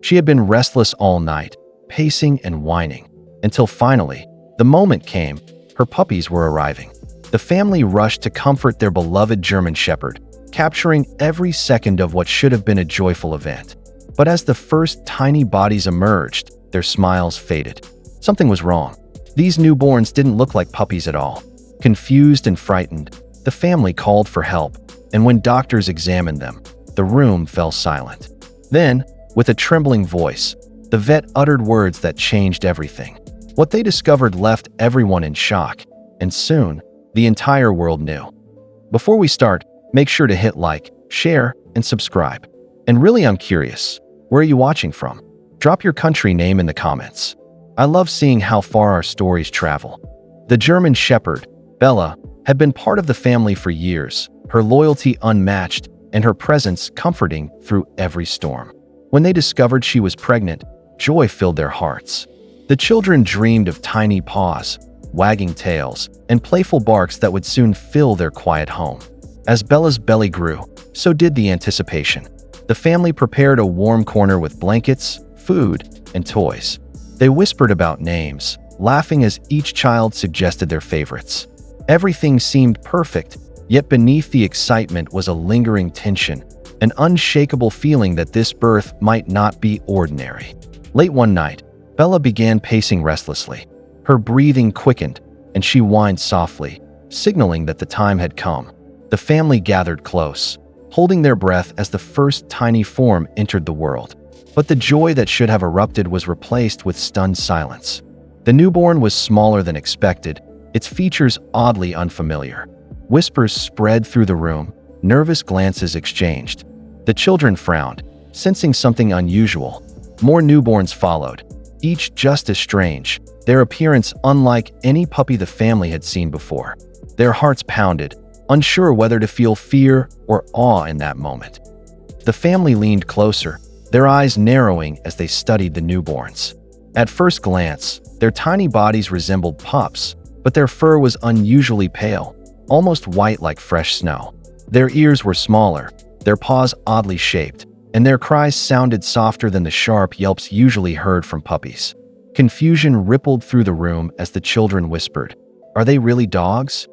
She had been restless all night, pacing and whining, until finally, the moment came. Her puppies were arriving. The family rushed to comfort their beloved German Shepherd, capturing every second of what should have been a joyful event. But as the first tiny bodies emerged, their smiles faded. Something was wrong. These newborns didn't look like puppies at all. Confused and frightened, the family called for help, and when doctors examined them, the room fell silent. Then, with a trembling voice, the vet uttered words that changed everything. What they discovered left everyone in shock, and soon, the entire world knew. Before we start, make sure to hit like, share, and subscribe. And really, I'm curious, where are you watching from? Drop your country name in the comments. I love seeing how far our stories travel. The German Shepherd, Bella, had been part of the family for years, her loyalty unmatched and her presence comforting through every storm. When they discovered she was pregnant, joy filled their hearts. The children dreamed of tiny paws, wagging tails, and playful barks that would soon fill their quiet home. As Bella's belly grew, so did the anticipation. The family prepared a warm corner with blankets, food, and toys. They whispered about names, laughing as each child suggested their favorites. Everything seemed perfect, yet beneath the excitement was a lingering tension, an unshakable feeling that this birth might not be ordinary. Late one night, Bella began pacing restlessly. Her breathing quickened, and she whined softly, signaling that the time had come. The family gathered close, holding their breath as the first tiny form entered the world. But the joy that should have erupted was replaced with stunned silence. The newborn was smaller than expected, its features oddly unfamiliar. Whispers spread through the room, nervous glances exchanged. The children frowned, sensing something unusual. More newborns followed, each just as strange, their appearance unlike any puppy the family had seen before. Their hearts pounded, unsure whether to feel fear or awe in that moment. The family leaned closer, their eyes narrowing as they studied the newborns. At first glance, their tiny bodies resembled pups, but their fur was unusually pale, almost white like fresh snow. Their ears were smaller, their paws oddly shaped, and their cries sounded softer than the sharp yelps usually heard from puppies. Confusion rippled through the room as the children whispered, "Are they really dogs?"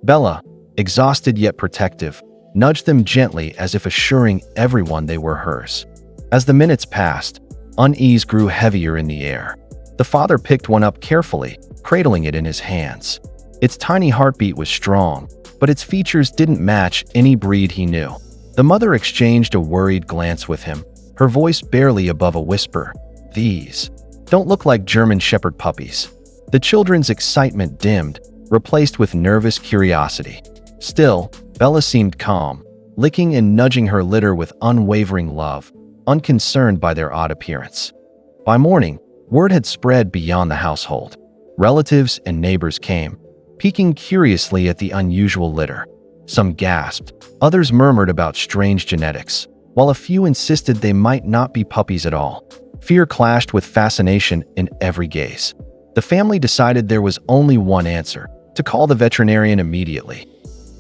Bella, exhausted yet protective, nudged them gently as if assuring everyone they were hers. As the minutes passed, unease grew heavier in the air. The father picked one up carefully, cradling it in his hands. Its tiny heartbeat was strong, but its features didn't match any breed he knew. The mother exchanged a worried glance with him, her voice barely above a whisper. "These don't look like German Shepherd puppies." The children's excitement dimmed, replaced with nervous curiosity. Still, Bella seemed calm, licking and nudging her litter with unwavering love, unconcerned by their odd appearance. By morning, word had spread beyond the household. Relatives and neighbors came, peeking curiously at the unusual litter. Some gasped, others murmured about strange genetics, while a few insisted they might not be puppies at all. Fear clashed with fascination in every gaze. The family decided there was only one answer: to call the veterinarian immediately.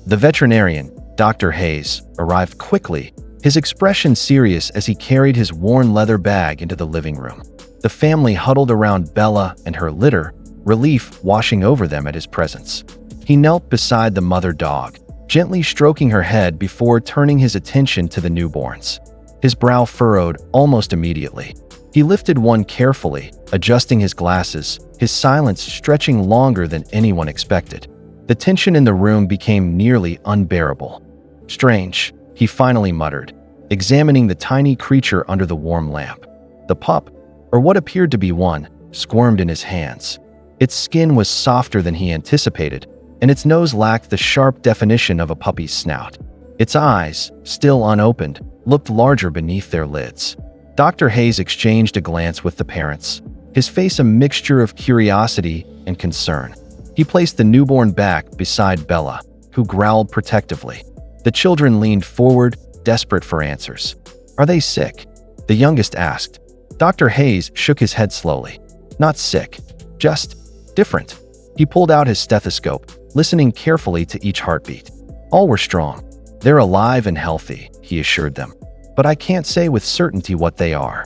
The veterinarian, Dr. Hayes, arrived quickly, his expression serious as he carried his worn leather bag into the living room. The family huddled around Bella and her litter, relief washing over them at his presence. He knelt beside the mother dog, gently stroking her head before turning his attention to the newborns. His brow furrowed almost immediately. He lifted one carefully, adjusting his glasses, his silence stretching longer than anyone expected. The tension in the room became nearly unbearable. "Strange," he finally muttered, examining the tiny creature under the warm lamp. The pup, or what appeared to be one, squirmed in his hands. Its skin was softer than he anticipated, and its nose lacked the sharp definition of a puppy's snout. Its eyes, still unopened, looked larger beneath their lids. Dr. Hayes exchanged a glance with the parents, his face a mixture of curiosity and concern. He placed the newborn back beside Bella, who growled protectively. The children leaned forward, desperate for answers. "Are they sick?" the youngest asked. Dr. Hayes shook his head slowly. "Not sick, just different." He pulled out his stethoscope, listening carefully to each heartbeat. "All were strong. They're alive and healthy," he assured them. "But I can't say with certainty what they are."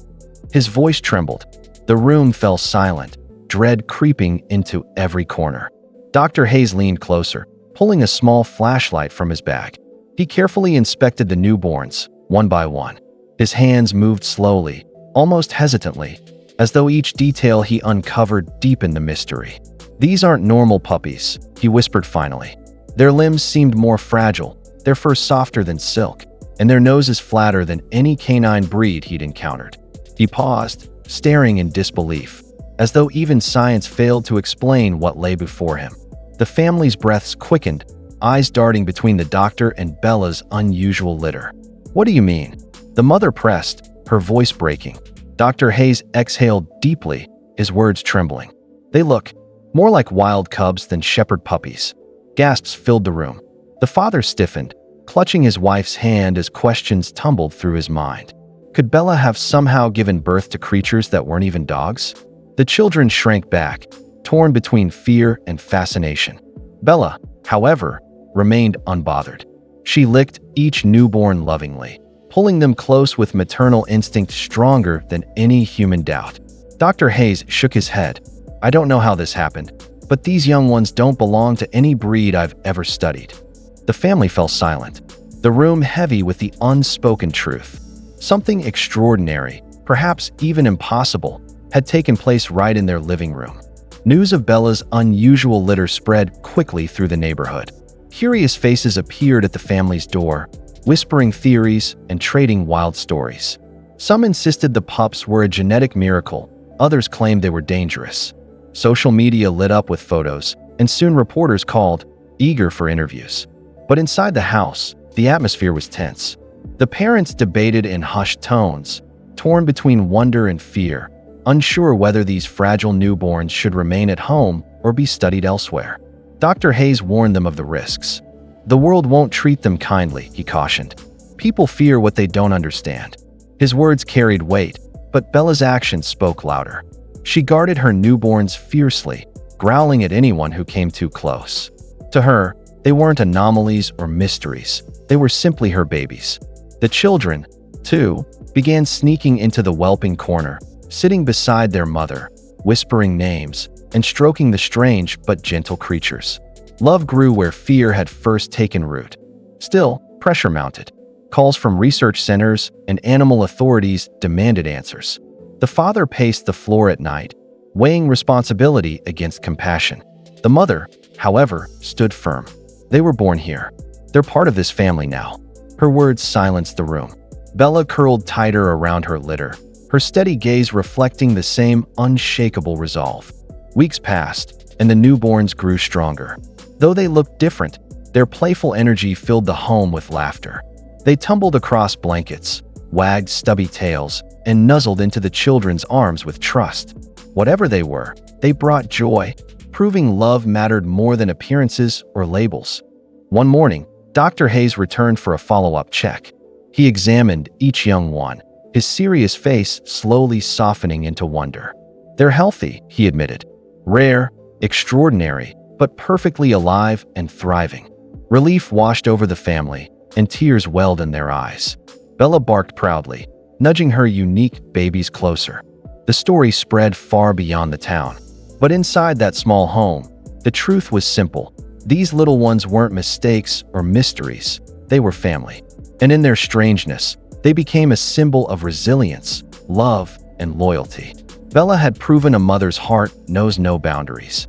His voice trembled. The room fell silent, dread creeping into every corner. Dr. Hayes leaned closer, pulling a small flashlight from his bag. He carefully inspected the newborns, one by one. His hands moved slowly, almost hesitantly, as though each detail he uncovered deepened the mystery. "These aren't normal puppies," he whispered finally. Their limbs seemed more fragile, their fur softer than silk, and their noses flatter than any canine breed he'd encountered. He paused, staring in disbelief, as though even science failed to explain what lay before him. The family's breaths quickened, eyes darting between the doctor and Bella's unusual litter. "What do you mean?" The mother pressed, her voice breaking. Dr. Hayes exhaled deeply, his words trembling. "They look more like wild cubs than shepherd puppies." Gasps filled the room. The father stiffened, clutching his wife's hand as questions tumbled through his mind. Could Bella have somehow given birth to creatures that weren't even dogs? The children shrank back, torn between fear and fascination. Bella, however, remained unbothered. She licked each newborn lovingly, pulling them close with maternal instinct stronger than any human doubt. Dr. Hayes shook his head. "I don't know how this happened, but these young ones don't belong to any breed I've ever studied." The family fell silent, the room heavy with the unspoken truth. Something extraordinary, perhaps even impossible, had taken place right in their living room. News of Bella's unusual litter spread quickly through the neighborhood. Curious faces appeared at the family's door, whispering theories and trading wild stories. Some insisted the pups were a genetic miracle, others claimed they were dangerous. Social media lit up with photos, and soon reporters called, eager for interviews. But inside the house, the atmosphere was tense. The parents debated in hushed tones, torn between wonder and fear, unsure whether these fragile newborns should remain at home or be studied elsewhere. Dr. Hayes warned them of the risks. "The world won't treat them kindly," he cautioned. "People fear what they don't understand." His words carried weight, but Bella's actions spoke louder. She guarded her newborns fiercely, growling at anyone who came too close. To her, they weren't anomalies or mysteries. They were simply her babies. The children, too, began sneaking into the whelping corner, sitting beside their mother, whispering names, and stroking the strange but gentle creatures. Love grew where fear had first taken root. Still, pressure mounted. Calls from research centers and animal authorities demanded answers. The father paced the floor at night, weighing responsibility against compassion. The mother, however, stood firm. They were born here. They're part of this family now. Her words silenced the room. Bella curled tighter around her litter, her steady gaze reflecting the same unshakable resolve. Weeks passed, and the newborns grew stronger. Though they looked different, their playful energy filled the home with laughter. They tumbled across blankets, wagged stubby tails, and nuzzled into the children's arms with trust. Whatever they were, they brought joy, proving love mattered more than appearances or labels. One morning, Dr. Hayes returned for a follow-up check. He examined each young one, his serious face slowly softening into wonder. "They're healthy," he admitted. "Rare, extraordinary, but perfectly alive and thriving." Relief washed over the family, and tears welled in their eyes. Bella barked proudly, nudging her unique babies closer. The story spread far beyond the town. But inside that small home, the truth was simple. These little ones weren't mistakes or mysteries. They were family. And in their strangeness, they became a symbol of resilience, love, and loyalty. Bella had proven a mother's heart knows no boundaries.